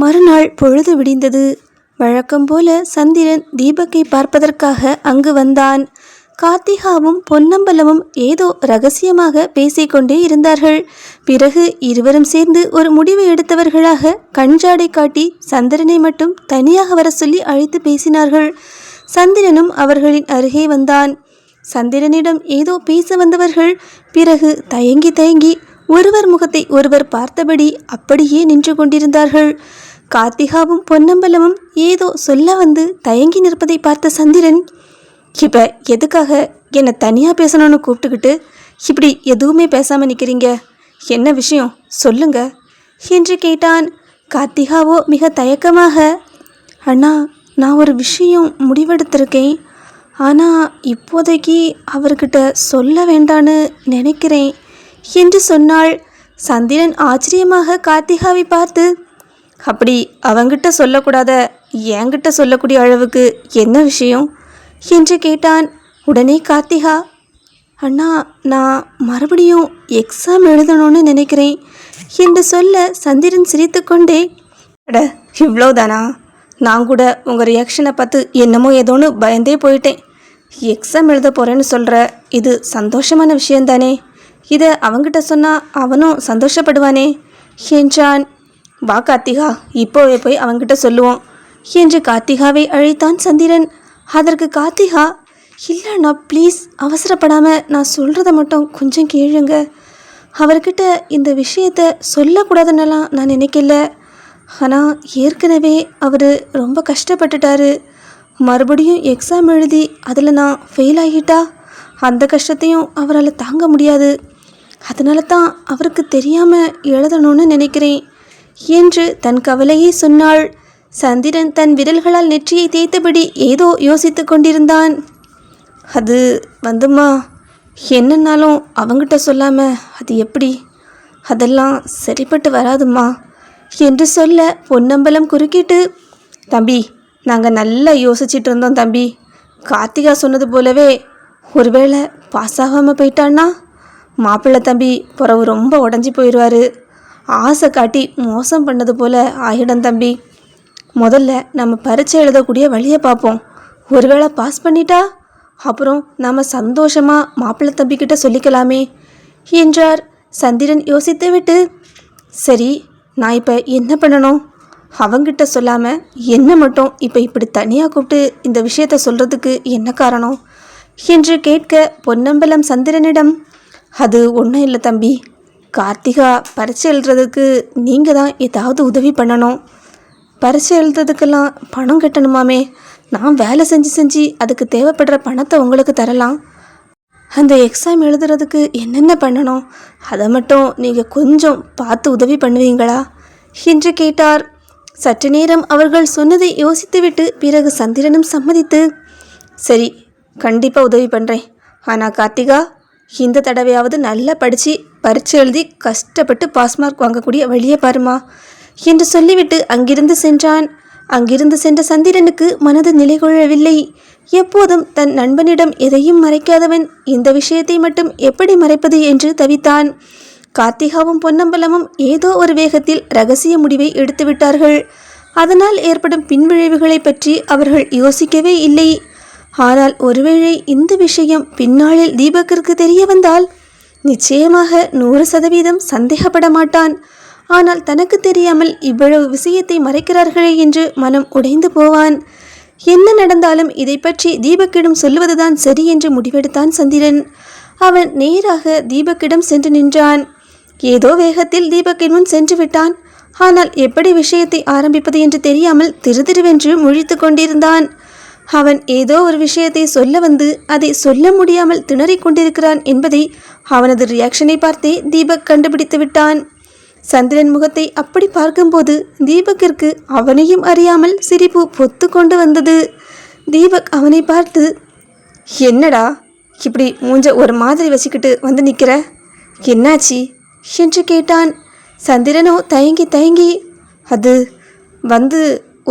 மறுநாள் பொழுது விடிந்தது. வழக்கம் போல சந்திரன் தீபக்கை பார்ப்பதற்காக அங்கு வந்தான். கார்த்திகாவும் பொன்னம்பலமும் ஏதோ ரகசியமாக பேசிக்கொண்டே இருந்தார்கள். பிறகு இருவரும் சேர்ந்து ஒரு முடிவை எடுத்தவர்களாக கஞ்சாடை காட்டி சந்திரனை மட்டும் தனியாக வர சொல்லி அழைத்து பேசினார்கள். சந்திரனும் அவர்களின் அருகே வந்தான். சந்திரனிடம் ஏதோ பேச வந்தவர்கள் பிறகு தயங்கி தயங்கி ஒருவர் முகத்தை ஒருவர் பார்த்தபடி அப்படியே நின்று கொண்டிருந்தார்கள். கார்த்திகாவும் பொன்னம்பலமும் ஏதோ சொல்ல வந்து தயங்கி நிற்பதை பார்த்த சந்திரன், இப்போ எதுக்காக என்னை தனியாக பேசணும்னு கூப்பிட்டுக்கிட்டு இப்படி எதுவுமே பேசாமல் நிற்கிறீங்க? என்ன விஷயம் சொல்லுங்க என்று கேட்டான். கார்த்திகாவோ மிக தயக்கமாக, அண்ணா, நான் ஒரு விஷயம் முடிவெடுத்திருக்கேன். ஆனால் இப்போதைக்கு அவர்கிட்ட சொல்ல வேண்டான்னு நினைக்கிறேன் என்று சொன்னாள். சந்திரன் ஆச்சரியமாக கார்த்திகாவை பார்த்து, அப்படி அவங்கிட்ட சொல்லக்கூடாத என்கிட்ட சொல்லக்கூடிய அளவுக்கு என்ன விஷயம் என்று கேட்டான். உடனே கார்த்திகா, அண்ணா, நான் மறுபடியும் எக்ஸாம் எழுதணும்னு நினைக்கிறேன் என்று சொல்ல சந்திரன் சிரித்து கொண்டே, அட இவ்வளோதானா? நான் கூட உங்கள் ரியாக்ஷனை பார்த்து என்னமோ ஏதோன்னு பயந்தே போயிட்டேன். எக்ஸாம் எழுத போகிறேன்னு சொல்கிற, இது சந்தோஷமான விஷயந்தானே? இதை அவங்கிட்ட சொன்னால் அவனும் சந்தோஷப்படுவானே என்றான். வா கார்த்திகா, இப்போவே போய் அவங்கிட்ட சொல்லுவோம் என்று கார்த்திகாவை அழைத்தான் சந்திரன். அதற்கு கார்த்திகா, இல்லைண்ணா ப்ளீஸ், அவசரப்படாமல் நான் சொல்கிறத மட்டும் கொஞ்சம் கேளுங்க. அவர்கிட்ட இந்த விஷயத்தை சொல்லக்கூடாதுன்னெல்லாம் நான் நினைக்கல. ஆனால் ஏற்கனவே அவர் ரொம்ப கஷ்டப்பட்டுட்டாரு. மறுபடியும் எக்ஸாம் எழுதி அதில் நான் ஃபெயில் ஆகிட்டா அந்த கஷ்டத்தையும் அவரால் தாங்க முடியாது. அதனால தான் அவருக்கு தெரியாமல் எழுதணும்னு நினைக்கிறேன் என்று தன் கவலையை சொன்னாள். சந்திரன் தன் விரல்களால் நெற்றியை தேய்த்தபடி ஏதோ யோசித்து கொண்டிருந்தான். அது வந்துமா, என்னன்னாலும் அவங்கிட்ட சொல்லாமல் அது எப்படி? அதெல்லாம் சரிப்பட்டு வராதுமா என்று சொல்ல பொன்னம்பலம் குறுக்கிட்டு, தம்பி, நாங்கள் நல்லா யோசிச்சுட்டு இருந்தோம் தம்பி. கார்த்திகா சொன்னது போலவே ஒருவேளை பாஸ் ஆகாமல் போயிட்டான்னா மாப்பிள்ளை தம்பி பிறகு ரொம்ப உடஞ்சி போயிடுவார். ஆசை காட்டி மோசம் பண்ணது போல் ஆகிடும் தம்பி. முதல்ல நம்ம பரீட்சை எழுதக்கூடிய வழியை பார்ப்போம். ஒருவேளை பாஸ் பண்ணிட்டா அப்புறம் நாம் சந்தோஷமாக மாப்பிள்ளை தம்பிக்கிட்ட சொல்லிக்கலாமே என்றார். சந்திரன் யோசித்து விட்டு, சரி, நான் இப்போ என்ன பண்ணணும்? அவங்கிட்ட சொல்லாமல் என்ன மட்டும் இப்போ இப்படி தனியாக கூப்பிட்டு இந்த விஷயத்த சொல்கிறதுக்கு என்ன காரணம் என்று கேட்க பொன்னம்பலம் சந்திரனிடம், அது ஒன்றும் இல்லை தம்பி. கார்த்திகா பரீட்சை எழுதுறதுக்கு நீங்கள் தான் ஏதாவது உதவி பண்ணணும். பரீட்சை எழுதுறதுக்கெல்லாம் பணம் கட்டணுமாமே. நான் வேலை செஞ்சு அதுக்கு தேவைப்படுற பணத்தை உங்களுக்கு தரலாம். அந்த எக்ஸாம் எழுதுறதுக்கு என்னென்ன பண்ணணும் அதை மட்டும் நீங்கள் கொஞ்சம் பார்த்து உதவி பண்ணுவீங்களா என்று கேட்டார். சற்று நேரம் அவர்கள் சொன்னதை யோசித்துவிட்டு பிறகு சந்திரனும் சம்மதித்து, சரி, கண்டிப்பாக உதவி பண்ணுறேன். ஆனால் கார்த்திகா, இந்த தடவையாவது நல்லா படித்து பரீட்சை எழுதி கஷ்டப்பட்டு பாஸ் மார்க் வாங்கக்கூடிய வழியை பாருமா என்று சொல்லிவிட்டு அங்கிருந்து சென்றான். அங்கிருந்து சென்ற சந்திரனுக்கு மனது நிலைகொள்ளவில்லை. எப்போதும் தன் நண்பனிடம் எதையும் மறைக்காதவன் இந்த விஷயத்தை மட்டும் எப்படி மறைப்பது என்று தவித்தான். கார்த்திகாவும் பொன்னம்பலமும் ஏதோ ஒரு வேகத்தில் இரகசிய முடிவை எடுத்துவிட்டார்கள். அதனால் ஏற்படும் பின்விளைவுகளை பற்றி அவர்கள் யோசிக்கவே இல்லை. ஆனால் ஒருவேளை இந்த விஷயம் பின்னாளில் தீபக்கிற்கு தெரிய வந்தால் நிச்சயமாக 100% சந்தேகப்பட மாட்டான். ஆனால் தனக்கு தெரியாமல் இவ்வளவு விஷயத்தை மறைக்கிறார்களே என்று மனம் உடைந்து போவான். என்ன நடந்தாலும் இதை பற்றி தீபக்கிடம் சொல்லுவதுதான் சரி என்று முடிவெடுத்தான் சந்திரன். அவன் நேராக தீபக்கிடம் சென்று நின்றான். ஏதோ வேகத்தில் தீபக்கின் முன் சென்று விட்டான். ஆனால் எப்படி விஷயத்தை ஆரம்பிப்பது என்று தெரியாமல் திருதிருவென்று முழித்து கொண்டிருந்தான். அவன் ஏதோ ஒரு விஷயத்தை சொல்ல வந்து அதை சொல்ல முடியாமல் திணறிக் கொண்டிருக்கிறான் என்பதை அவனது ரியாக்ஷனை பார்த்தே தீபக் கண்டுபிடித்து விட்டான். சந்திரன் முகத்தை அப்படி பார்க்கும்போது தீபக்கிற்கு அவனையும் அறியாமல் சிரிப்பு பொத்து கொண்டு வந்தது. தீபக் அவனை பார்த்து, என்னடா இப்படி மூஞ்ச ஒரு மாதிரி வச்சுக்கிட்டு வந்து நிற்கிற, என்னாச்சு என்று கேட்டான். சந்திரனோ தயங்கி தயங்கி, அது வந்து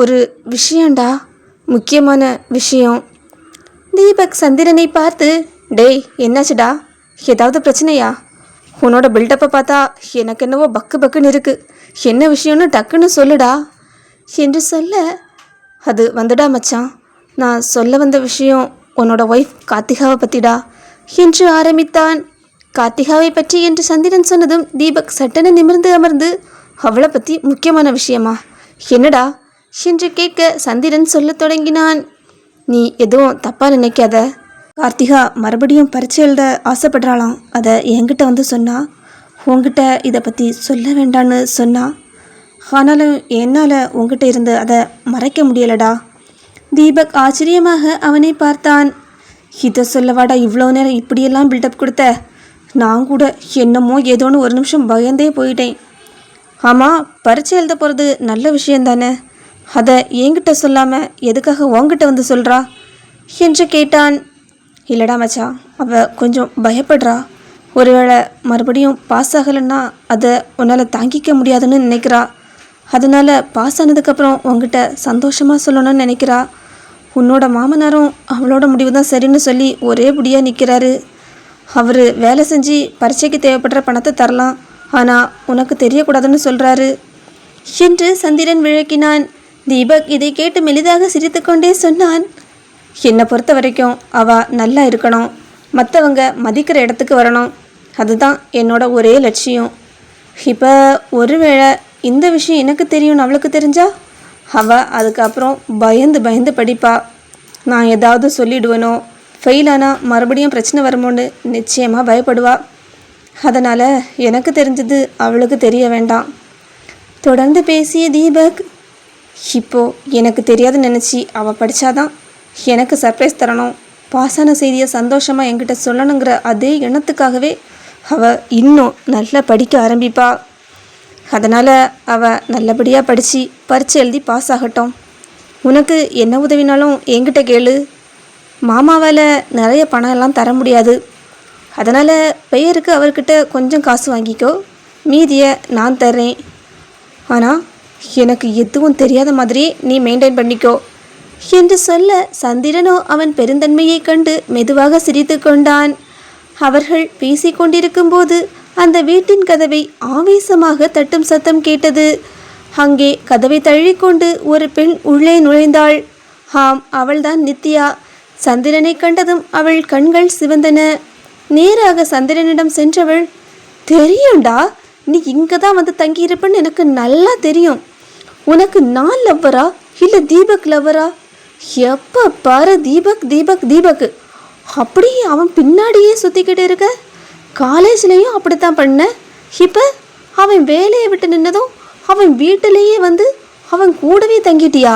ஒரு விஷயம்டா, முக்கியமான விஷயம். தீபக் சந்திரனை பார்த்து, டேய், என்னாச்சுடா? ஏதாவது பிரச்சனையா? உன்னோட பில்டப்பை பார்த்தா எனக்கு என்னவோ பக்கு பக்குன்னு இருக்கு. என்ன விஷயம்னு டக்குன்னு சொல்லுடா என்று சொல்ல, அது வந்துடா மச்சான், நான் சொல்ல வந்த விஷயம் உன்னோட ஒய்ஃப் கார்த்திகாவை பற்றிடா என்று ஆரம்பித்தான். கார்த்திகாவை பற்றி என்று சந்திரன் சொன்னதும் தீபக் சட்டென நிமிர்ந்து அமர்ந்து, அவளை பற்றி முக்கியமான விஷயமா, என்னடா என்று கேட்க சந்திரன் சொல்லத் தொடங்கினான். நீ எதுவும் தப்பாக நினைக்காத, கார்த்திகா மறுபடியும் பரீட்சை எழுத ஆசைப்படுறாளாம். அதை என்கிட்ட வந்து சொன்னா, உங்ககிட்ட இதை பற்றி சொல்ல வேண்டான்னு சொன்னா. ஆனாலும் என்னால் உங்ககிட்ட இருந்து அதை மறைக்க முடியலடா. தீபக் ஆச்சரியமாக அவனை பார்த்தான். இதை சொல்லவாடா இவ்வளோ நேரம் இப்படியெல்லாம் பில்டப் கொடுத்த? நான் கூட என்னமோ ஏதோன்னு ஒரு நிமிஷம் பயந்தே போயிட்டேன். ஆமாம், பரீட்சை எழுத போகிறது நல்ல விஷயந்தானே, அதை என்கிட்ட சொல்லாமல் எதுக்காக உங்ககிட்ட வந்து சொல்கிறா என்று கேட்டான். இல்லடா மச்சா, அவள் கொஞ்சம் பயப்படுறா. ஒருவேளை மறுபடியும் பாஸ் ஆகலைன்னா அதை உன்னால் தாங்கிக்க முடியாதுன்னு நினைக்கிறா. அதனால் பாஸ் ஆனதுக்கப்புறம் உங்ககிட்ட சந்தோஷமாக சொல்லணும்னு நினைக்கிறா. உன்னோட மாமனாரும் அவளோட முடிவு தான் சரின்னு சொல்லி ஒரே புடியாக நிற்கிறாரு. அவர் வேலை செஞ்சு பரீட்சைக்கு தேவைப்படுற பணத்தை தரலாம், ஆனால் உனக்கு தெரியக்கூடாதுன்னு சொல்கிறாரு என்று சந்திரன் விளக்கினான். தீபக் இதை கேட்டு மெலிதாக சிரித்து கொண்டே சொன்னான். என்னை பொறுத்த வரைக்கும் அவள் நல்லா இருக்கணும், மற்றவங்க மதிக்கிற இடத்துக்கு வரணும், அதுதான் என்னோட ஒரே லட்சியம். இப்போ ஒருவேளை இந்த விஷயம் எனக்கு தெரியும்னு அவளுக்கு தெரிஞ்சா அவள் அதுக்கப்புறம் பயந்து பயந்து படிப்பா. நான் ஏதாவது சொல்லிடுவேனோ, ஃபெயிலானால் மறுபடியும் பிரச்சனை வருமோன்னு நிச்சயமாக பயப்படுவா. அதனால் எனக்கு தெரிஞ்சது அவளுக்கு தெரிய வேண்டாம். தொடர்ந்து பேசிய தீபக், இப்போது எனக்கு தெரியாதுன்னு நினச்சி அவள் படித்தாதான் எனக்கு சர்ப்ரைஸ் தரணும், பாஸான செய்தியை சந்தோஷமாக என்கிட்ட சொல்லணுங்கிற அதே எண்ணத்துக்காகவே அவள் இன்னும் நல்லா படிக்க ஆரம்பிப்பா. அதனால் அவள் நல்லபடியாக படித்து பரீட்சை எழுதி பாஸ் ஆகட்டும். உனக்கு என்ன உதவினாலும் என்கிட்ட கேளு. மாமாவால் நிறைய பணம் எல்லாம் தர முடியாது, அதனால் பெயருக்கு அவர்கிட்ட கொஞ்சம் காசு வாங்கிக்கோ, மீதியை நான் தர்றேன். ஆனால் எனக்கு எதுவும் தெரியாத மாதிரி நீ மெயின்டைன் பண்ணிக்கோ என்று சொல்ல, சந்திரனோ அவன் பெருந்தன்மையை கண்டு மெதுவாக சிரித்து கொண்டான். அவர்கள் பேசிக்கொண்டிருக்கும் போது அந்த வீட்டின் கதவை ஆவேசமாக தட்டும் சத்தம் கேட்டது. அங்கே கதவை தள்ளிக்கொண்டு ஒரு பெண் உள்ளே நுழைந்தாள். ஆம், அவள்தான் நித்யா. சந்திரனை கண்டதும் அவள் கண்கள் சிவந்தன. நேராக சந்திரனிடம் சென்றவள், தெரியும்டா, நீ இங்கே தான் வந்து தங்கியிருப்பன்னு எனக்கு நல்லா தெரியும். உனக்கு நான் லவ்வரா இல்லை தீபக் லவ்வரா? எப்போ பாரு தீபக் தீபக் தீபக், அப்படியே அவன் பின்னாடியே சுற்றிக்கிட்டு இருக்க. காலேஜ்லேயும் அப்படித்தான் பண்ண. இப்போ அவன் வேலையை விட்டு நின்னதும் அவன் வீட்டிலேயே வந்து அவன் கூடவே தங்கிட்டியா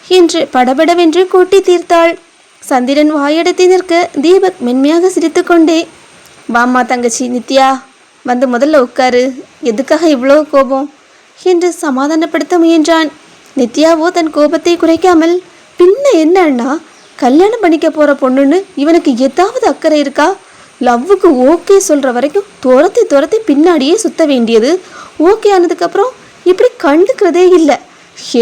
என்று படபடவென்று கூட்டி தீர்த்தாள். சந்திரன் வாயடைத்து நிற்க தீபக் மென்மையாக சிரித்து கொண்டே, வாம்மா தங்கச்சி நித்யா, வந்து முதல்ல உட்காரு, எதுக்காக இவ்வளோ கோபம் என்று சமாதானப்படுத்த முயன்றான். நித்யாவோ தன் கோபத்தை குறைக்காமல், பின்ன என்னன்னா, கல்யாணம் பண்ணிக்க போகிற பொண்ணுன்னு இவனுக்கு ஏதாவது அக்கறை இருக்கா? லவ்வுக்கு ஓகே சொல்கிற வரைக்கும் துரத்தி துரத்தி பின்னாடியே சுற்ற வேண்டியது, ஓகே ஆனதுக்கப்புறம் இப்படி கண்டுக்கிறதே இல்லை.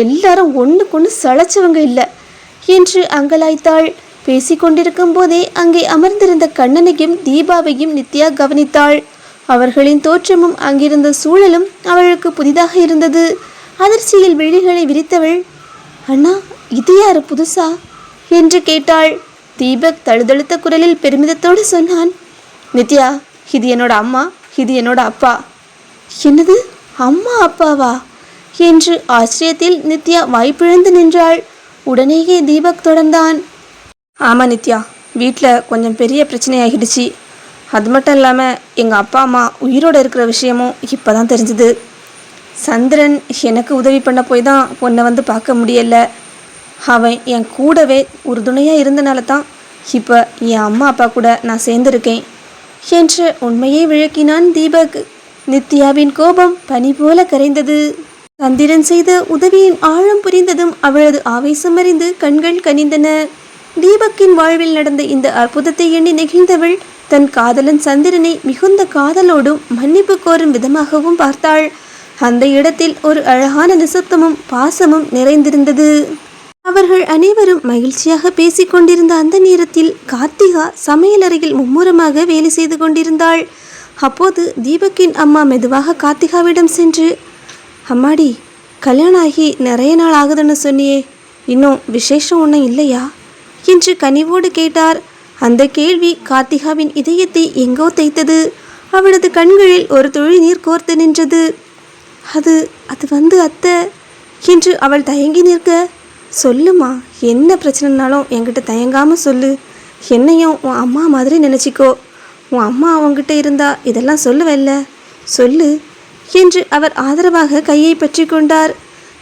எல்லாரும் ஒன்றுக்கு சளைச்சவங்க இல்லை என்று அங்கலாய்த்தாள். பேசிக்கொண்டிருக்கும் போதே அங்கே அமர்ந்திருந்த கண்ணனையும் தீபாவையும் நித்யா கவனித்தாள். அவர்களின் தோற்றமும் அங்கிருந்த சூழலும் அவளுக்கு புதிதாக இருந்தது. அதிர்ச்சியில் விழிகளை விரித்தவள், அண்ணா இது யாரு புதுசா என்று கேட்டாள். தீபக் தழுதழுத்த குரலில் பெருமிதத்தோடு சொன்னான், நித்யா, இது என்னோட அம்மா, இது என்னோட அப்பா. என்னது, அம்மா அப்பாவா என்று ஆச்சரியத்தில் நித்யா வாய்ப்பிழந்து நின்றாள். உடனேயே தீபக் தொடர்ந்தான், ஆமாம் நித்யா, வீட்டில் கொஞ்சம் பெரிய பிரச்சனையாகிடுச்சு. அது மட்டும் இல்லாமல் எங்கள் அப்பா அம்மா உயிரோடு இருக்கிற விஷயமும் இப்போ தான் தெரிஞ்சுது. சந்திரன் எனக்கு உதவி பண்ண போய் தான் உன்னை வந்து பார்க்க முடியலை. அவன் என் கூடவே ஒரு துணையாக இருந்தனால தான் இப்போ என் அம்மா அப்பா கூட நான் சேர்ந்துருக்கேன் என்ற உண்மையை விளக்கினான் தீபக். நித்யாவின் கோபம் பனி போல கரைந்தது. சந்திரன் செய்த உதவியின் ஆழம் புரிந்ததும் அவளது ஆவேசம் அறிந்து கண்கள் கனிந்தன. தீபக்கின் வாழ்வில் நடந்த இந்த அற்புதத்தை எண்ணி நெகிழ்ந்தவள் தன் காதலன் சந்திரனை மிகுந்த காதலோடும் மன்னிப்பு கோரும் விதமாகவும் பார்த்தாள். அந்த இடத்தில் ஒரு அழகான நிசப்தமும் பாசமும் நிறைந்திருந்தது. அவர்கள் அனைவரும் மகிழ்ச்சியாக பேசிக்கொண்டிருந்த அந்த நேரத்தில் கார்த்திகா சமையலறையில் மும்முரமாக வேலை செய்து கொண்டிருந்தாள். அப்போது தீபக்கின் அம்மா மெதுவாக கார்த்திகாவிடம் சென்று, அம்மாடி, கல்யாணம் ஆகி நிறைய நாள் ஆகுதுன்னு சொன்னியே, இன்னும் விசேஷம் ஒன்றும் இல்லையா என்று கனிவோடு கேட்டார். அந்த கேள்வி கார்த்திகாவின் இதயத்தை எங்கோ தைத்தது. அவளது கண்களில் ஒரு துளி நீர் கோர்த்து நின்றது. அது அது வந்து அத்தை என்று அவள் தயங்கி நிற்க, சொல்லுமா, என்ன பிரச்சனைனாலும் என்கிட்ட தயங்காமல் சொல்லு. என்னையும் உன் அம்மா மாதிரி நினச்சிக்கோ. உன் அம்மா அவங்ககிட்ட இருந்தா இதெல்லாம் சொல்லுவல்ல, சொல்லு என்று அவர் ஆதரவாக கையை பற்றி கொண்டார்.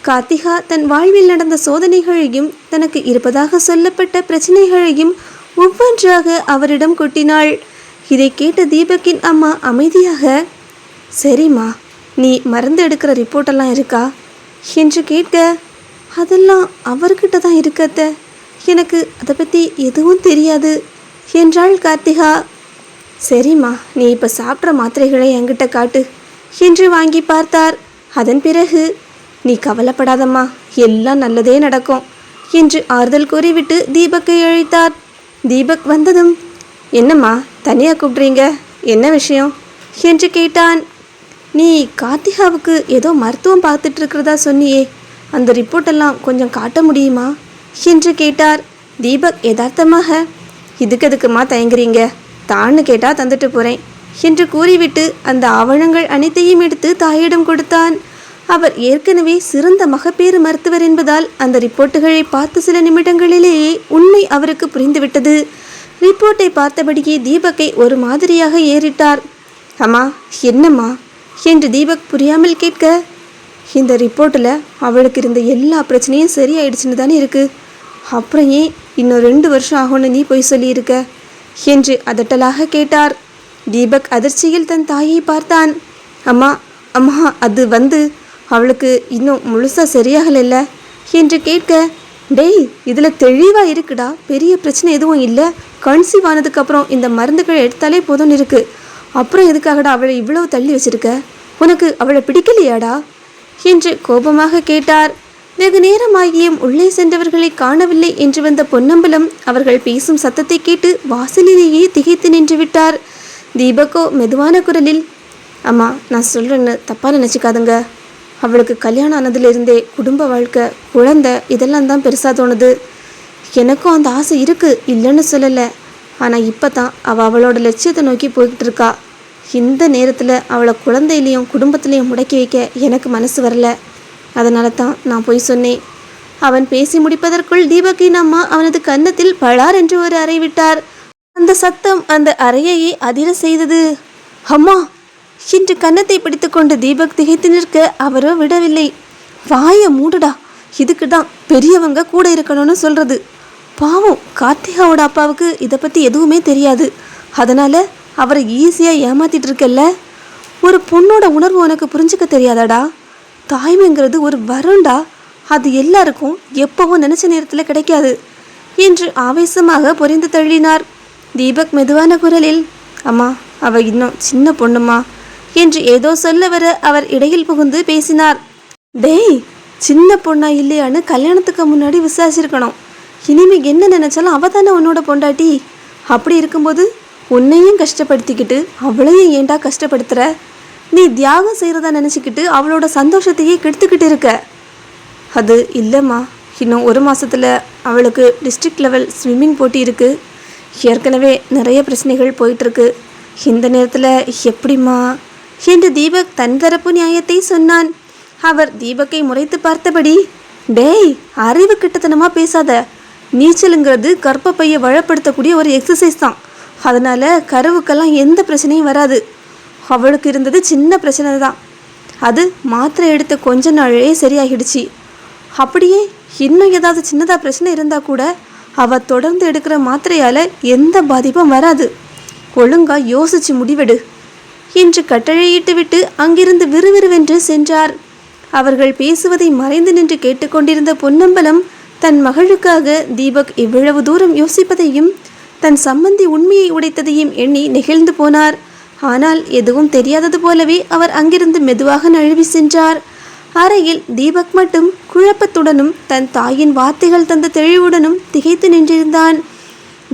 கார்த்திகா தன் வாழ்வில் நடந்த சோதனைகளையும் தனக்கு இருப்பதாக சொல்லப்பட்ட பிரச்சனைகளையும் ஒவ்வொன்றாக அவரிடம் கொட்டினாள். இதை கேட்ட தீபக்கின் அம்மா அமைதியாக, சரிம்மா, நீ மருந்து எடுக்கிற ரிப்போர்ட்டெல்லாம் இருக்கா என்று கேட்க, அதெல்லாம் அவர்கிட்ட தான் இருக்கத்த, எனக்கு அதை பற்றி எதுவும் தெரியாது என்றாள் கார்த்திகா. சரிம்மா, நீ இப்போ சாப்பிட்ற மாத்திரைகளை என்கிட்ட காட்டு என்று வாங்கி பார்த்தார். அதன் பிறகு, நீ கவலைப்படாதம்மா, எல்லாம் நல்லதே நடக்கும் என்று ஆறுதல் கூறிவிட்டு தீபக்கை அழைத்தார். தீபக் வந்ததும், என்னம்மா தனியாக கூப்பிட்றீங்க, என்ன விஷயம் என்று கேட்டான். நீ கார்த்திகாவுக்கு ஏதோ மருத்துவம் பார்த்துட்டு இருக்கிறதா சொன்னியே, அந்த ரிப்போர்ட்டெல்லாம் கொஞ்சம் காட்ட முடியுமா என்று கேட்டார். தீபக் யதார்த்தமாக, இதுக்குமா தயங்குறீங்க, தான்னு கேட்டால் தந்துட்டு போகிறேன் என்று கூறிவிட்டு அந்த ஆவணங்கள் அனைத்தையும் எடுத்து தாயிடம் கொடுத்தான். அவர் ஏற்கனவே சிறந்த மகப்பேறு மருத்துவர் என்பதால் அந்த ரிப்போர்ட்டுகளை பார்த்து சில நிமிடங்களிலேயே உண்மை அவருக்கு புரிந்துவிட்டது. ரிப்போர்ட்டை பார்த்தபடியே தீபக்கை ஒரு மாதிரியாக ஏறிட்டார். அம்மா, என்னம்மா என்று தீபக் புரியாமல் கேட்க, இந்த ரிப்போர்ட்டில் அவளுக்கு இருந்த எல்லா பிரச்சனையும் சரியாயிடுச்சுன்னு தானே இருக்கு, அப்புறம் ஏன் இன்னும் 2 வருஷம் ஆகும்னு நீ போய் சொல்லியிருக்க என்று அதட்டலாக கேட்டார். தீபக் அதிர்ச்சியில் தன் தாயை பார்த்தான். அம்மா அம்மா அது வந்து அவளுக்கு இன்னும் முழுசாக சரியாகலைல்ல என்று கேட்க, டேய், இதில் தெளிவாக இருக்குடா, பெரிய பிரச்சனை எதுவும் இல்லை, கன்சீவ் ஆனதுக்கப்புறம் இந்த மருந்துகளை எடுத்தாலே போதும்னு இருக்குது, அப்புறம் எதுக்காகடா அவளை இவ்வளவு தள்ளி வச்சிருக்க, உனக்கு அவளை பிடிக்கலையாடா என்று கோபமாக கேட்டார். வெகு நேரமாகியும் உள்ளே சென்றவர்களை காணவில்லை என்று வந்த பொன்னம்பலம் அவர்கள் பேசும் சத்தத்தை கேட்டு வாசலிலேயே திகைத்து நின்று விட்டார். தீபக்கோ மெதுவான குரலில், அம்மா, நான் சொல்கிறேன்னு தப்பாக நினச்சிக்காதுங்க, அவளுக்கு கல்யாணம் ஆனதுலேருந்தே குடும்ப வாழ்க்கை, குழந்தை இதெல்லாம் தான் பெருசாக தோணுது. எனக்கும் அந்த ஆசை இருக்குது, இல்லைன்னு சொல்லலை. ஆனால் இப்போ தான் அவளோட லட்சியத்தை நோக்கி போய்கிட்டு இருக்கா. இந்த நேரத்தில் அவளை குழந்தையிலையும் குடும்பத்திலையும் முடக்கி வைக்க எனக்கு மனசு வரல. அதனால தான் நான் போய் சொன்னேன். அவன் பேசி முடிப்பதற்குள் தீபக்கின் அம்மா அவனது கன்னத்தில் பளார் என்று ஒரு அறை விட்டார். அந்த சத்தம் அந்த அறையையே அதிர செய்தது. அம்மா என்று கன்னத்தை பிடித்து கொண்டு தீபக் திகைத்து நிற்க அவரோ விடவில்லை. வாயை மூடுடா, இதுக்கு தான் பெரியவங்க கூட இருக்கணும்னு சொல்கிறது. பாவம், கார்த்திகாவோட அப்பாவுக்கு இதை பற்றி எதுவுமே தெரியாது, அதனால் அவரை ஈஸியாக ஏமாத்திட்டு இருக்கல்ல. ஒரு பொண்ணோட உணர்வு உனக்கு புரிஞ்சுக்க தெரியாதாடா? தாய்மைங்கிறது ஒரு வருண்டா, அது எல்லாருக்கும் எப்பவும் நினச்ச நேரத்தில் கிடைக்காது என்று ஆவேசமாக பொரிந்து தள்ளினார். தீபக் மெதுவான குரலில், அம்மா, அவள் இன்னும் சின்ன பொண்ணுமா என்று ஏதோ சொல்ல வர அவர் இடையில் புகுந்து பேசினார். டேய், சின்ன பொண்ணா இல்லையான்னு கல்யாணத்துக்கு முன்னாடி விசாரிச்சிருக்கணும். இனிமே என்ன நினைச்சாலும் அவ தானே உன்னோட பொண்டாட்டி. அப்படி இருக்கும்போது உன்னையும் கஷ்டப்படுத்திக்கிட்டு அவளையும் ஏண்டா கஷ்டப்படுத்துற? நீ தியாகம் செய்கிறதா நினச்சிக்கிட்டு அவளோட சந்தோஷத்தையே கெடுத்துக்கிட்டு இருக்க. அது இல்லைம்மா, இன்னும் 1 மாதத்தில் அவளுக்கு டிஸ்ட்ரிக்ட் லெவல் ஸ்விம்மிங் போட்டி இருக்குது. ஏற்கனவே நிறைய பிரச்சனைகள் போயிட்டுருக்கு. இந்த நேரத்தில் எப்படிம்மா என்று தீபக் தன் தரப்பு நியாயத்தை சொன்னான். அவர் தீபக்கை முறைத்து பார்த்தபடி, டேய், அறிவு கிட்டத்தனமாக பேசாத. நீச்சலுங்கிறது கர்ப்பப்பையை வளப்படுத்தக்கூடிய ஒரு எக்ஸசைஸ் தான். அதனால் கருவுக்கெல்லாம் எந்த பிரச்சனையும் வராது. அவளுக்கு இருந்தது சின்ன பிரச்சனை தான், அது மாத்திரை எடுத்த கொஞ்ச நாளே சரியாகிடுச்சு. அப்படியே இன்னும் ஏதாவது சின்னதாக பிரச்சனை இருந்தால் கூட அவள் தொடர்ந்து எடுக்கிற மாத்திரையால் எந்த பாதிப்பும் வராது. ஒழுங்கா யோசிச்சு முடிவெடு என்று கட்டளையிட்டு விட்டு அங்கிருந்து விறுவிறுவென்று சென்றார். அவர்கள் பேசுவதை மறைந்து நின்று கேட்டுக்கொண்டிருந்த பொன்னம்பலம் தன் மகளுக்காக தீபக் இவ்வளவு தூரம் யோசிப்பதையும் தன் சம்பந்தி உண்மையை உடைத்ததையும் எண்ணி நெகிழ்ந்து போனார். ஆனால் எதுவும் தெரியாதது போலவே அவர் அங்கிருந்து மெதுவாக நழுவி சென்றார். அறையில் தீபக் மட்டும் குழப்பத்துடனும் தன் தாயின் வார்த்தைகள் தந்த தெளிவுடனும் திகைத்து நின்றிருந்தான்.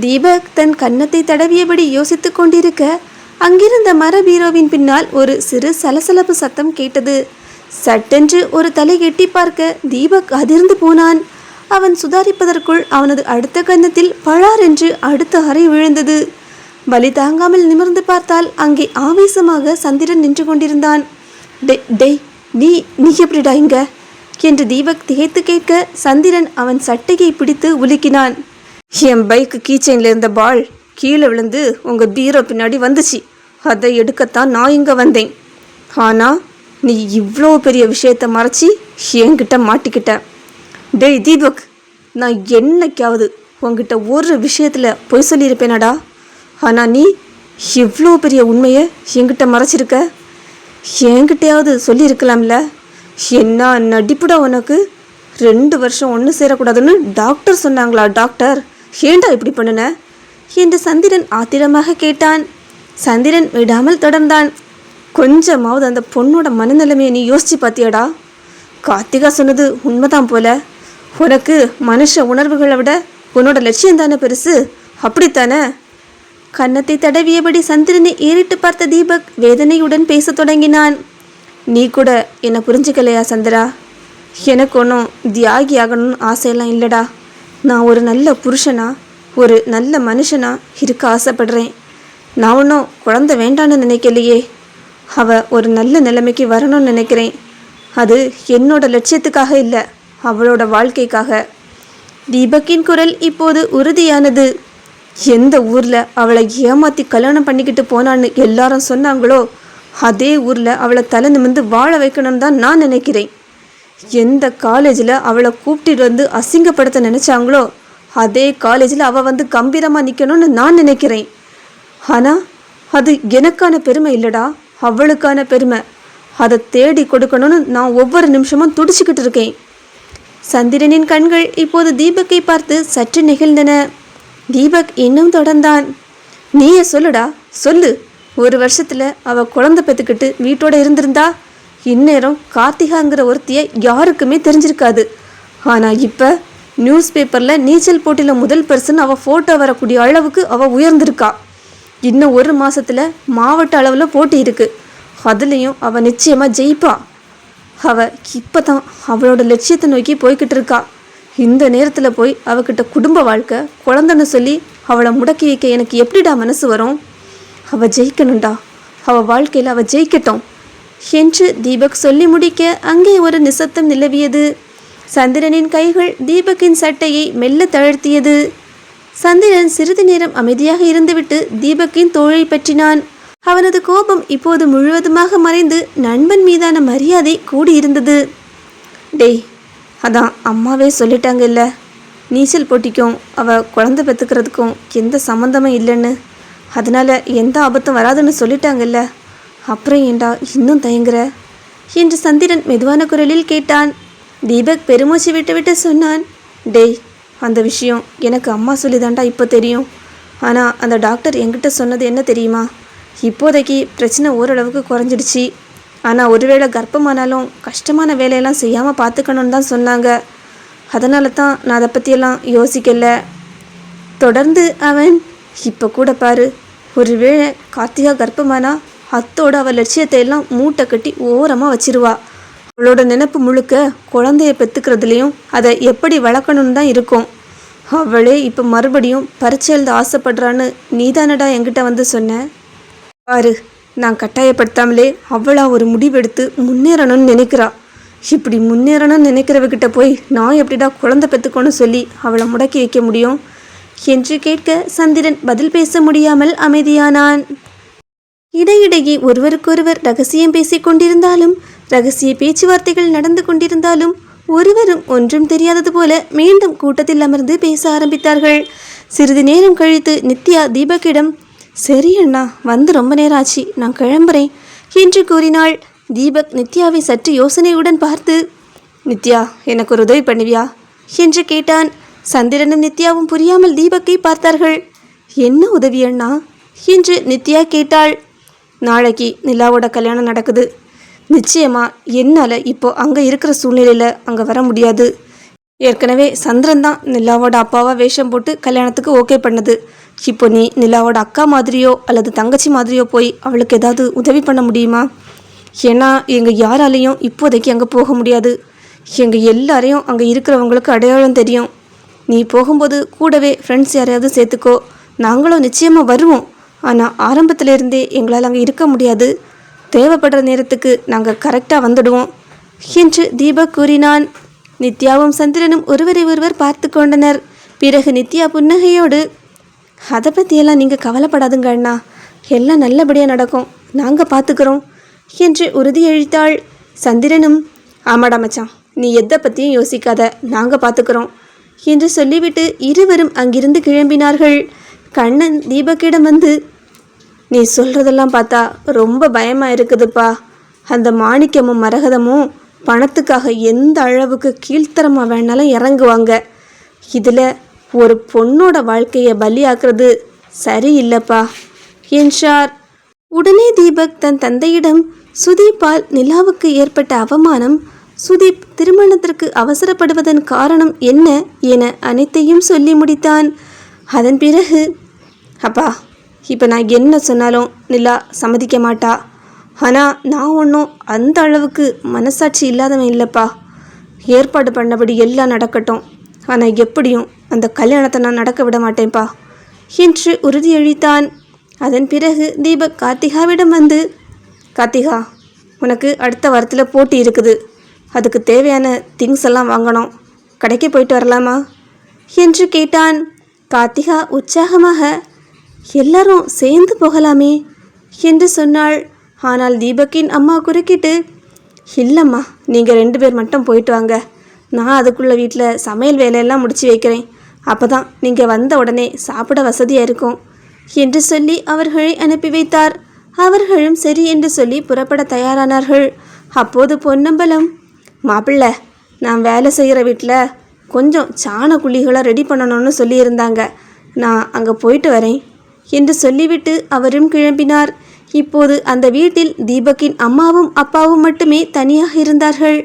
தீபக் தன் கன்னத்தை தடவியபடி யோசித்து கொண்டிருக்க அங்கிருந்த மர பீரோவின் பின்னால் ஒரு சிறு சலசலப்பு சத்தம் கேட்டது. சட்டென்று ஒரு தலை எட்டி பார்க்க தீபக் அதிர்ந்து போனான். அவன் சுதாரிப்பதற்குள் அவனது அடுத்த கன்னத்தில் பழார் என்று அடுத்த அறை விழுந்தது. வலி தாங்காமல் நிமிர்ந்து பார்த்தால் அங்கே ஆவேசமாக சந்திரன் நின்று கொண்டிருந்தான். டேய் நீ நீ எப்படிடா இங்க என்று தீபக் திகைத்து கேட்க சந்திரன் அவன் சட்டையை பிடித்து உலுக்கினான். என் பைக்கு கீச்சைன்ல இருந்த பால் கீழே விழுந்து உங்க பீரோ பின்னாடி வந்துச்சு. அதை எடுக்கத்தான் நான் இங்க வந்தேன். ஆனா நீ இவ்வளோ பெரிய விஷயத்த மறைச்சி என்கிட்ட மாட்டிக்கிட்ட. டேய் தீபக், நான் என்னைக்காவது உங்ககிட்ட ஒரு விஷயத்தில் பொய் சொல்லியிருப்பேனடா. ஆனால் நீ இவ்வளோ பெரிய உண்மையை என்கிட்ட மறைச்சிருக்க. என்கிட்டையாவது சொல்லியிருக்கலாம்ல. என்ன நடிப்புடா உனக்கு. 2 வருஷம் ஒன்று சேரக்கூடாதுன்னு டாக்டர் சொன்னாங்களா? டாக்டர் ஏண்டா இப்படி பண்ணுன என்று சந்திரன் ஆத்திரமாக கேட்டான். சந்திரன் விடாமல் தொடர்ந்தான். கொஞ்சமாவது அந்த பொண்ணோட மனநிலைமையை நீ யோசிச்சு பார்த்தியாடா? கார்த்திகா சொன்னது உண்மைதான் போல. உனக்கு மனுஷ உணர்வுகளை விட உன்னோட லட்சியம் தானே பெருசு, அப்படித்தானே? கன்னத்தை தடவியபடி சந்திரனை ஏறிட்டு பார்த்த தீபக் வேதனையுடன் பேச தொடங்கினான். நீ கூட என்னை புரிஞ்சுக்கலையா சந்திரா? எனக்கு ஒன்றும் தியாகி ஆகணும்னு ஆசையெல்லாம் இல்லைடா. நான் ஒரு நல்ல புருஷனா, ஒரு நல்ல மனுஷனா இருக்க ஆசைப்படுறேன். நான் ஒன்றும் குழந்தை வேண்டான்னு நினைக்கலையே. அவள் ஒரு நல்ல நிலைமைக்கு வரணும்னு நினைக்கிறேன். அது என்னோட லட்சியத்துக்காக இல்லை, அவளோட வாழ்க்கைக்காக. தீபக்கின் குரல் இப்போது உறுதியானது. எந்த ஊரில் அவளை ஏமாற்றி கல்யாணம் பண்ணிக்கிட்டு போனான்னு எல்லாரும் சொன்னாங்களோ அதே ஊரில் அவளை தலை நிமிர்ந்து வாழ வைக்கணும்னு தான் நான் நினைக்கிறேன். எந்த காலேஜில் அவளை கூப்பிட்டு வந்து அசிங்கப்படுத்த நினச்சாங்களோ அதே காலேஜில் அவள் வந்து கம்பீரமாக நிற்கணும்னு நான் நினைக்கிறேன். ஆனால் அது எனக்கான பெருமை இல்லைடா, அவளுக்கான பெருமை. அதை தேடி கொடுக்கணும்னு நான் ஒவ்வொரு நிமிஷமும் துடிச்சுக்கிட்டு இருக்கேன். சந்திரனின் கண்கள் இப்போது தீபக்கை பார்த்து சற்று நெகிழ்ந்தன. தீபக் இன்னும் தொடர்ந்தான். நீயே சொல்லுடா, சொல்லு. 1 வருஷத்தில் அவள் குழந்தை பெற்றுக்கிட்டு வீட்டோட இருந்திருந்தா இந்நேரம் கார்த்திகாங்கிற ஒருத்தியை யாருக்குமே தெரிஞ்சிருக்காது. ஆனால் இப்போ நியூஸ் பேப்பரில் நீச்சல் போட்டியில் முதல் பரிசுன்னு அவள் ஃபோட்டோ வரக்கூடிய அளவுக்கு அவள் உயர்ந்திருக்கா. இன்னும் 1 மாதத்தில் மாவட்ட அளவில் போட்டி இருக்குது. அதுலேயும் அவள் நிச்சயமாக ஜெயிப்பா. அவள் இப்போ தான் அவளோட லட்சியத்தை நோக்கி போய்கிட்டு இருக்கா. இந்த நேரத்தில் போய் அவகிட்ட குடும்ப வாழ்க்கை குழந்தைன்னு சொல்லி அவளை முடக்கி வைக்க எனக்கு எப்படிடா மனசு வரும்? அவள் ஜெயிக்கணும்டா, அவள் வாழ்க்கையில் அவள் ஜெயிக்கட்டும் என்று தீபக் சொல்லி முடிக்க அங்கே ஒரு நிசப்தம் நிலவியது. சந்திரனின் கைகள் தீபக்கின் சட்டையை மெல்ல தளர்த்தியது. சந்திரன் சிறிது நேரம் அமைதியாக இருந்துவிட்டு தீபக்கின் தோளை பற்றினான். அவனது கோபம் இப்போது முழுவதுமாக மறைந்து நண்பன் மீதான மரியாதை கூடியிருந்தது. டேய், அதான் அம்மாவே சொல்லிட்டாங்க இல்லை, நீச்சல் போட்டிக்கும் அவள் குழந்தை பெற்றுக்கிறதுக்கும் எந்த சம்மந்தமும் இல்லைன்னு. அதனால் எந்த ஆபத்தும் வராதுன்னு சொல்லிட்டாங்கல்ல, அப்புறம் ஏண்டா இன்னும் தயங்குற என்று சந்திரன் மெதுவான குரலில் கேட்டான். தீபக் பெருமூச்சு விட்டு சொன்னான். டேய், அந்த விஷயம் எனக்கு அம்மா சொல்லிதாண்டா இப்போ தெரியும். ஆனால் அந்த டாக்டர் என்கிட்ட சொன்னது என்ன தெரியுமா? இப்போதைக்கு பிரச்சனை ஓரளவுக்கு குறைஞ்சிடுச்சு. ஆனால் ஒருவேளை கர்ப்பமானாலும் கஷ்டமான வேலையெல்லாம் செய்யாமல் பார்த்துக்கணுன்னு தான் சொன்னாங்க. அதனால தான் நான் அதை பற்றியெல்லாம் யோசிக்கலை. தொடர்ந்து அவன், இப்போ கூட பாரு, ஒருவேளை கார்த்திகா கர்ப்பமானா அத்தோட அவள் லட்சியத்தை எல்லாம் மூட்டை கட்டி ஓரமாக வச்சிருவா. அவளோட நினைப்பு முழுக்க குழந்தைய பெற்றுக்கிறதுலையும் அதை எப்படி வளர்க்கணுன்னு தான் இருக்கும். அவளே இப்போ மறுபடியும் பரீட்சை எழுத ஆசைப்படுறான்னு நீதானடா என்கிட்ட வந்து சொன்ன. பாரு, நான் கட்டாயப்படுத்தாமலே அவளா ஒரு முடிவெடுத்து முன்னேறணும்னு நினைக்கிறா. இப்படி முன்னேறணும்னு நினைக்கிறவகிட்ட போய் நான் எப்படிடா குழந்தை பெற்றுக்கணும்னு சொல்லி அவளை முடக்கி வைக்க முடியும் என்று கேட்க சந்திரன் பதில் பேச முடியாமல் அமைதியானான். இடையிடையே ஒருவருக்கொருவர் ரகசியம் பேசிக் கொண்டிருந்தாலும், ரகசிய பேச்சுவார்த்தைகள் நடந்து கொண்டிருந்தாலும் ஒருவரும் ஒன்றும் தெரியாதது போல மீண்டும் கூட்டத்தில் அமர்ந்து பேச ஆரம்பித்தார்கள். சிறிது நேரம் கழித்து நித்யா தீபக்கிடம், சரி அண்ணா, வந்து ரொம்ப நேரம் ஆச்சு, நான் கிளம்புறேன் என்று கூறினாள். தீபக் நித்யாவை சற்று யோசனையுடன் பார்த்து, நித்யா, எனக்கு ஒரு உதவி பண்ணுவியா என்று கேட்டான். சந்திரனும் நித்யாவும் புரியாமல் தீபக்கை பார்த்தார்கள். என்ன உதவி அண்ணா என்று நித்யா கேட்டாள். நாளைக்கு நிலாவோட கல்யாணம் நடக்குது. நிச்சயமாக என்னால் இப்போ அங்கே இருக்கிற சூழ்நிலையில் அங்கே வர முடியாது. ஏற்கனவே சந்திரன் தான் நிலாவோட அப்பாவா வேஷம் போட்டு கல்யாணத்துக்கு ஓகே பண்ணது. இப்போ நீ நிலாவோட அக்கா மாதிரியோ அல்லது தங்கச்சி மாதிரியோ போய் அவளுக்கு ஏதாவது உதவி பண்ண முடியுமா ஏன்னா எங்கள் யாராலையும் இப்போதைக்கு அங்கே போக முடியாது. எங்கள் எல்லாரையும் அங்கே இருக்கிறவங்களுக்கு அடையாளம் தெரியும். நீ போகும்போது கூடவே ஃப்ரெண்ட்ஸ் யாரையாவது சேர்த்துக்கோ. நாங்களும் நிச்சயமாக வருவோம். ஆனால் ஆரம்பத்திலிருந்தே எங்களால் அங்கே இருக்க முடியாது. தேவைப்படுற நேரத்துக்கு நாங்கள் கரெக்டாக வந்துடுவோம் என்று தீபக் கூறினான். நித்யாவும் சந்திரனும் ஒருவரை ஒருவர் பார்த்து கொண்டனர். பிறகு நித்யா புன்னகையோடு, அதை பற்றியெல்லாம் நீங்கள் கவலைப்படாதுங்க அண்ணா, எல்லாம் நல்லபடியாக நடக்கும், நாங்கள் பார்த்துக்கிறோம் என்று உறுதியளித்தாள். சந்திரனும், ஆமாடா மச்சான், நீ எதை பற்றியும் யோசிக்காத, நாங்கள் பார்த்துக்கிறோம் என்று சொல்லிவிட்டு இருவரும் அங்கிருந்து கிளம்பினார்கள். கண்ணன் தீபக்கிடம் வந்து, நீ சொல்கிறதெல்லாம் பார்த்தா ரொம்ப பயமாக இருக்குதுப்பா. அந்த மாணிக்கமும் மரகதமும் பணத்துக்காக எந்த அளவுக்கு கீழ்த்தரமாக வேணாலும் இறங்குவாங்க. இதில் ஒரு பொண்ணோட வாழ்க்கையை பலியாக்குறது சரியில்லைப்பா என்றார். உடனே தீபக் தன் தந்தையிடம் சுதீப்பால் நிலாவுக்கு ஏற்பட்ட அவமானம், சுதீப் திருமணத்திற்கு அவசரப்படுவதன் காரணம் என்ன என அனைத்தையும் சொல்லி முடித்தான். அதன் பிறகு, அப்பா, இப்போ நான் என்ன சொன்னாலும் நிலா சம்மதிக்க மாட்டா. ஆனால் நான் ஒன்றும் அந்த அளவுக்கு மனசாட்சி இல்லாதவன் இல்லைப்பா. ஏற்பாடு பண்ணபடி எல்லாம் நடக்கட்டும். ஆனால் எப்படியும் அந்த கல்யாணத்தை நான் நடக்க விட மாட்டேன்ப்பா என்று உறுதியளித்தான். அதன் பிறகு தீபக் கார்த்திகாவிடம் வந்து, கார்த்திகா, உனக்கு அடுத்த வாரத்தில் போட்டி இருக்குது. அதுக்கு தேவையான திங்ஸ் எல்லாம் வாங்கணும். கடைக்கு போயிட்டு வரலாமா என்று கேட்டான். கார்த்திகா உற்சாகமாக, எல்லாரும் சேர்ந்து போகலாமே என்று சொன்னாள். ஆனால் தீபக்கின் அம்மா குறுக்கிட்டு, இல்லைம்மா, நீங்கள் 2 பேர் மட்டும் போயிட்டு வாங்க. நான் அதுக்குள்ளே வீட்டில் சமையல் வேலையெல்லாம் முடித்து வைக்கிறேன். அப்போ தான் நீங்கள் வந்த உடனே சாப்பிட வசதியாக இருக்கும் என்று சொல்லி அவர்களை அனுப்பி வைத்தார். அவர்களும் சரி என்று சொல்லி புறப்பட தயாரானார்கள். அப்போது பொன்னம்பலம், மாப்பிள்ளை, நான் வேலை செய்கிற வீட்டில் கொஞ்சம் சாண குழிகளை ரெடி பண்ணணும்னு சொல்லியிருந்தாங்க. நான் அங்கே போயிட்டு வரேன் என்று சொல்லிவிட்டு அவரும் கிளம்பினார். இப்போது அந்த வீட்டில் தீபக்கின் அம்மாவும் அப்பாவும் மட்டுமே தனியாக இருந்தார்கள்.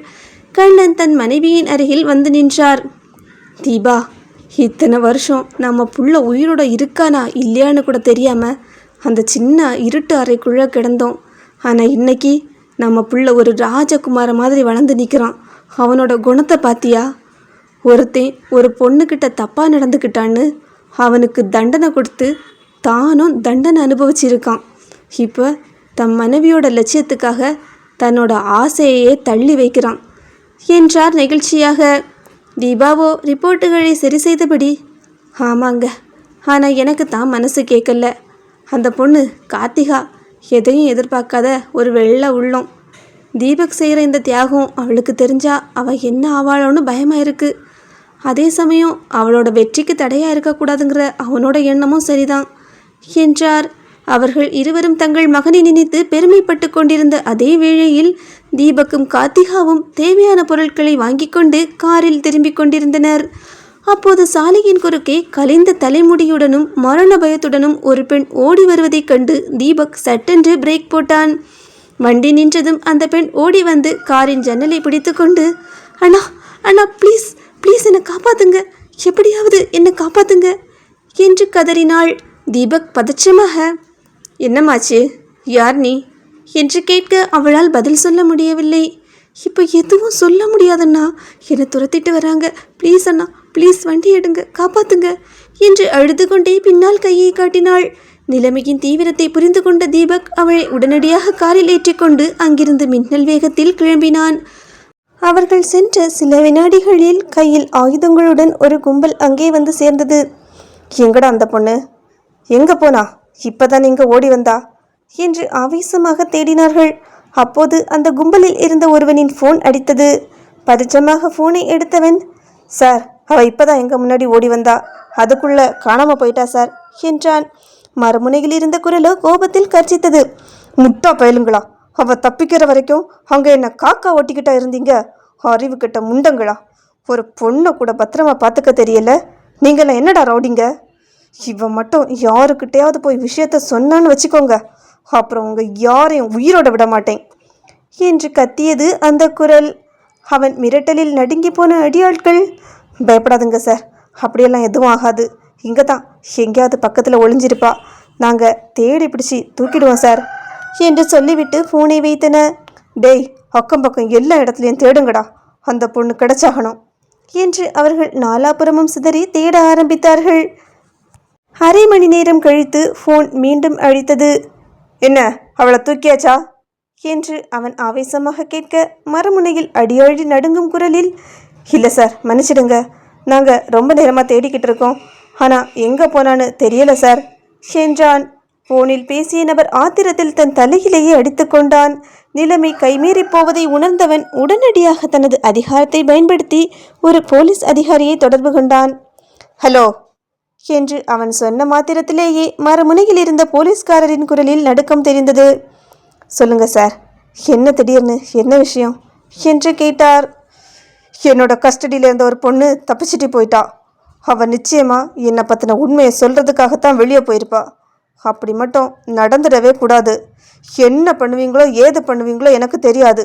கண்ணன் தன் மனைவியின் அருகில் வந்து நின்றார். தீபா, இத்தனை வருஷம் நம்ம புள்ள உயிரோட இருக்கானா இல்லையான்னு கூட தெரியாமல் அந்த சின்ன இருட்டு அறைக்குள்ளே கிடந்தோம். ஆனால் இன்னைக்கு நம்ம புள்ள ஒரு ராஜகுமார மாதிரி வளர்ந்து நிற்கிறான். அவனோட குணத்தை பார்த்தியா? ஒருத்தன் ஒரு பொண்ணுக்கிட்ட தப்பாக நடந்துக்கிட்டான்னு அவனுக்கு தண்டனை கொடுத்து தானும் தண்டனை அனுபவிச்சிருக்கான். இப்போ தன் மனைவியோட லட்சியத்துக்காக தன்னோட ஆசையையே தள்ளி வைக்கிறான் என்றார் நெகிழ்ச்சியாக. தீபாவோ ரிப்போர்ட்டுகளை சரி செய்தபடி, ஆமாங்க, ஆனால் எனக்கு தான் மனசு கேட்கல. அந்த பொண்ணு கார்த்திகா எதையும் எதிர்பார்க்காத ஒரு வெள்ளை உள்ளம். தீபக் செய்கிற இந்த தியாகம் அவளுக்கு தெரிஞ்சா அவள் என்ன ஆவாளோன்னு பயமாக இருக்குது. அதே சமயம் அவளோட வெற்றிக்கு தடையாக இருக்கக்கூடாதுங்கிற அவனோட எண்ணமும் சரிதான் என்றார். அவர்கள் இருவரும் தங்கள் மகனை நினைத்து பெருமைப்பட்டு கொண்டிருந்த அதே வேளையில் தீபக்கும் கார்த்திகாவும் தேவையான பொருட்களை வாங்கி கொண்டு காரில் திரும்பிக் கொண்டிருந்தனர். அப்போது சாலையின் குறுக்கே கலைந்த தலைமுடியுடனும் மரண பயத்துடனும் ஒரு பெண் ஓடி வருவதைக் கண்டு தீபக் சட்டென்று பிரேக் போட்டான். வண்டி நின்றதும் அந்த பெண் ஓடி வந்து காரின் ஜன்னலை பிடித்து கொண்டு, அண்ணா அண்ணா, ப்ளீஸ் ப்ளீஸ், என்னை காப்பாத்துங்க, எப்படியாவது என்னை காப்பாத்துங்க என்று கதறினாள். தீபக் பதற்றமாக, என்னமாச்சு, யார் நீ என்று கேட்க அவளால் பதில் சொல்ல முடியவில்லை. இப்போ எதுவும் சொல்ல முடியாதண்ணா, என்னை துரத்திட்டு வராங்க, ப்ளீஸ் அண்ணா, ப்ளீஸ் வண்டி எடுங்க, காப்பாத்துங்க என்று அழுது கொண்டே பின்னால் கையை காட்டினாள். நிலைமையின் தீவிரத்தை புரிந்து கொண்ட தீபக் அவளை உடனடியாக காரில் ஏற்றிக்கொண்டு அங்கிருந்து மின்னல் வேகத்தில் கிளம்பினான். அவர்கள் சென்ற சில வினாடிகளில் கையில் ஆயுதங்களுடன் ஒரு கும்பல் அங்கே வந்து சேர்ந்தது. எங்கடா அந்த பொண்ணு, எங்கே போனா, இப்போதான் எங்கே ஓடி வந்தா என்று ஆவேசமாக தேடினார்கள். அப்போது அந்த கும்பலில் இருந்த ஒருவனின் ஃபோன் அடித்தது. பதற்றமாக ஃபோனை எடுத்தவன், சார், அவள் இப்போதான் எங்கள் முன்னாடி ஓடி வந்தா, அதுக்குள்ளே காணாமல் போயிட்டா சார் என்றான். மறுமுனையில் இருந்த குரலோ கோபத்தில் கர்ச்சித்தது. முட்டா பயலுங்களா, அவள் தப்பிக்கிற வரைக்கும் அங்கே என்ன காக்கா ஓட்டிக்கிட்டா இருந்தீங்க, அறிவு கெட்ட முண்டங்களா, ஒரு பொண்ணை கூட பத்திரமா பார்த்துக்க தெரியல, நீங்களாம் என்னடா ரவுடிங்க, இவன் மட்டும் யாருக்கிட்டையாவது போய் விஷயத்த சொன்னான்னு வச்சுக்கோங்க, அப்புறம் உங்கள் யாரையும் உயிரோட விட மாட்டேன் என்று கத்தியது அந்த குரல். அவன் மிரட்டலில் நடுங்கி போன அடியாட்கள், பயப்படாதுங்க சார், அப்படியெல்லாம் எதுவும் ஆகாது, இங்கே தான் எங்கேயாவது பக்கத்தில் ஒளிஞ்சிருப்பா, நாங்கள் தேடி பிடிச்சி தூக்கிடுவோம் சார் என்று சொல்லிவிட்டு ஃபோனை வைத்தன. டேய், அக்கம் பக்கம் எல்லா இடத்துலையும் தேடுங்கடா, அந்த பொண்ணு கிடைச்சாகணும் என்று அவர்கள் நாலாபுறமும் சிதறி தேட ஆரம்பித்தார்கள். அரை மணி நேரம் கழித்து ஃபோன் மீண்டும் அழித்தது. என்ன, அவளை தூக்கியாச்சா என்று அவன் ஆவேசமாக கேட்க, மறுமுனையில் அடியொழி நடுங்கும் குரலில், இல்லை சார், மன்னிச்சிடுங்க, நாங்கள் ரொம்ப நேரமாக தேடிக்கிட்டு இருக்கோம், ஆனால் எங்கே போனான்னு தெரியல சார் என்றான். போனில் பேசிய நபர் ஆத்திரத்தில் தன் தலையிலேயே அடித்து கொண்டான். நிலைமை கைமீறி போவதை உணர்ந்தவன் உடனடியாக தனது அதிகாரத்தை பயன்படுத்தி ஒரு போலீஸ் அதிகாரியை தொடர்பு கொண்டான். ஹலோ என்று அவன் சொன்ன மாத்திரத்திலேயே மறுமுனையில் இருந்த போலீஸ்காரரின் குரலில் நடுக்கம் தெரிந்தது. சொல்லுங்க சார், என்ன திடீர்னு, என்ன விஷயம் என்று கேட்டார். என்னோட கஸ்டடியில் இருந்த ஒரு பொண்ணு தப்பிச்சிட்டு போயிட்டா. அவள் நிச்சயமா என்னை பற்றின உண்மையை சொல்கிறதுக்காகத்தான் வெளியே போயிருப்பா. அப்படி மட்டும் நடந்துடவே கூடாது. என்ன பண்ணுவீங்களோ ஏது பண்ணுவீங்களோ எனக்கு தெரியாது.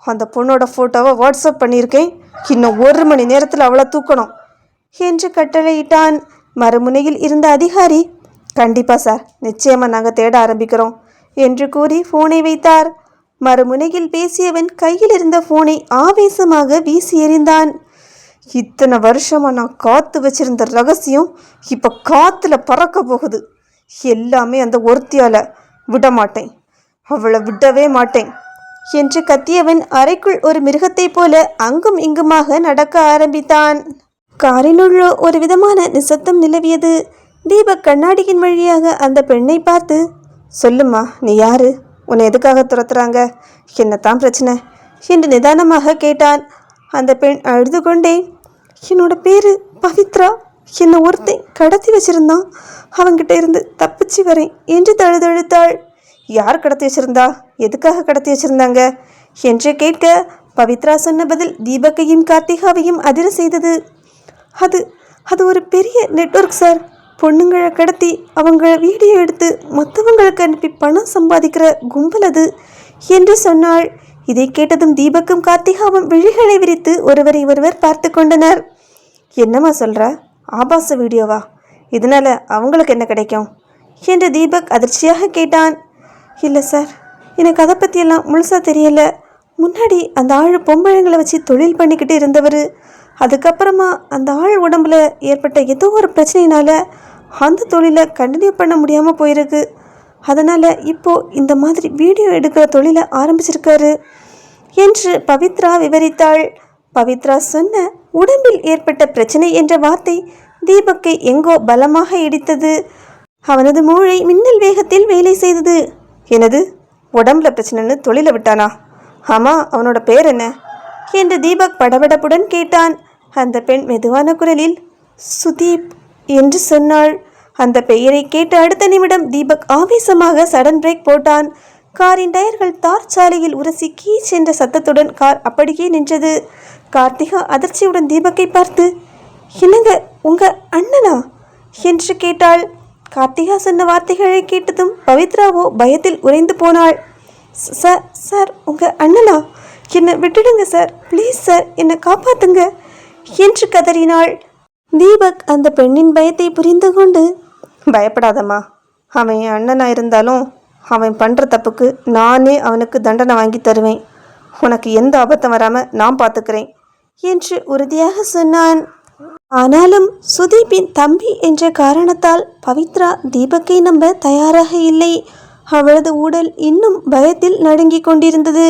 அந்த பொண்ணோட ஃபோட்டோவை வாட்ஸ்அப் பண்ணியிருக்கேன். இன்னும் 1 மணி நேரத்தில் அவளை தூக்கணும் என்று கட்டளையிட்டான். மறுமுனையில் இருந்த அதிகாரி, கண்டிப்பாக சார், நிச்சயமாக நாங்கள் தேட ஆரம்பிக்கிறோம் என்று கூறி ஃபோனை வைத்தார். மறுமுனையில் பேசியவன் கையில் இருந்த ஃபோனை ஆவேசமாக வீசி எறிந்தான். இத்தனை வருஷமாக நான் காத்து வச்சிருந்த ரகசியம் இப்போ காற்றுல பறக்க போகுது. எல்லாமே அந்த ஒருத்தியால். விட மாட்டேன், அவளை விடவே மாட்டேன் என்று கத்தியவன் அறைக்குள் ஒரு மிருகத்தை போல அங்கும் இங்குமாக நடக்க ஆரம்பித்தான். காரினுள்ள ஒரு விதமான நிசப்தம் நிலவியது. தீபக் கண்ணாடியின் வழியாக அந்த பெண்ணை பார்த்து, சொல்லுமா, நீ யாரு, உன்னை எதுக்காக துரத்துறாங்க, என்னத்தான் பிரச்சனை என்று நிதானமாக கேட்டான். அந்த பெண் அழுது கொண்டே, என்னோட பேரு பவித்ரா, என்னை ஒருத்தன் கடத்தி வச்சிருந்தான், அவங்கிட்ட இருந்து தப்பிச்சு வரேன் என்று தழுதழுத்தாள். யார் கடத்தி வச்சிருந்தா, எதுக்காக கடத்தி வச்சிருந்தாங்க என்று கேட்க, பவித்ரா சொன்ன பதில் தீபக்கையும் கார்த்திகாவையும் அதிர செய்தது. அது ஒரு பெரிய நெட்வொர்க் சார். பொண்ணுங்களை கடத்தி அவங்கள வீடியோ எடுத்து மற்றவங்களுக்கு அனுப்பி பணம் சம்பாதிக்கிற கும்பல் அது என்று சொன்னாள். இதை கேட்டதும் தீபக்கும் கார்த்திகாவும் விழிகளை விரித்து ஒருவரை ஒருவர் பார்த்து கொண்டனர். என்னம்மா சொல்கிற, ஆபாச வீடியோவா, இதனால் அவங்களுக்கு என்ன கிடைக்கும் என்று தீபக் அதிர்ச்சியாக கேட்டான். இல்லை சார், எனக்கு அதை பற்றியெல்லாம் முழுசாக தெரியல. முன்னாடி அந்த ஆள் பொம்பளைங்களை வச்சு தொழில் பண்ணிக்கிட்டு இருந்தவர். அதுக்கப்புறமா அந்த ஆள் உடம்புல ஏற்பட்ட ஏதோ ஒரு பிரச்சனையினால அந்த தொழிலை கண்டினியூ பண்ண முடியாமல் போயிருக்கு. அதனால் இப்போது இந்த மாதிரி வீடியோ எடுக்கிற தொழிலை ஆரம்பிச்சிருக்காரு என்று பவித்ரா விவரித்தாள். பவித்ரா சொன்ன உடம்பில் ஏற்பட்ட பிரச்சனை என்ற வார்த்தை தீபக்கை எங்கோ பலமாக இடித்தது. அவனது மூளை மின்னல் வேகத்தில் வேலை செய்தது. எனது உடம்புல பிரச்சனைன்னு தொழிலை விட்டானா? ஆமாம், அவனோட பேர் என்ன என்று தீபக் படபடப்புடன் கேட்டான். அந்த பெண் மெதுவான குரலில் சுதீப் என்று சொன்னாள். அந்த பெயரை கேட்ட அடுத்த நிமிடம் தீபக் ஆவேசமாக சடன் பிரேக் போட்டான். காரின் டயர்கள் தார் சாலையில் உரசி கீச் என்ற சத்தத்துடன் கார் அப்படியே நின்றது. கார்த்திகா அதிர்ச்சியுடன் தீபக்கை பார்த்து, என்னங்க, உங்க அண்ணனா என்று கேட்டாள். கார்த்திகா சொன்ன வார்த்தைகளை கேட்டதும் பவித்ராவோ பயத்தில் உறைந்து போனாள். சார், உங்கள் அண்ணனா, என்னை விட்டுடுங்க சார், ப்ளீஸ் சார், என்னை காப்பாற்றுங்க என்று கதறினாள். தீபக் அந்த பெண்ணின் பயத்தை புரிந்து கொண்டு, பயப்படாதம்மா, அவன் என் அண்ணனாக இருந்தாலும் அவன் பண்ணுற தப்புக்கு நானே அவனுக்கு தண்டனை வாங்கி தருவேன். உனக்கு எந்த ஆபத்தும் வராமல் நான் பார்த்துக்கிறேன் என்று உறுதியாக சொன்னான். ஆனாலும் சுதீப்பின் தம்பி என்ற காரணத்தால் பவித்ரா தீபக்கை நம்ப தயாராக இல்லை. அவளது உடல் இன்னும் பயத்தில் நடுங்கிக் கொண்டிருந்தது.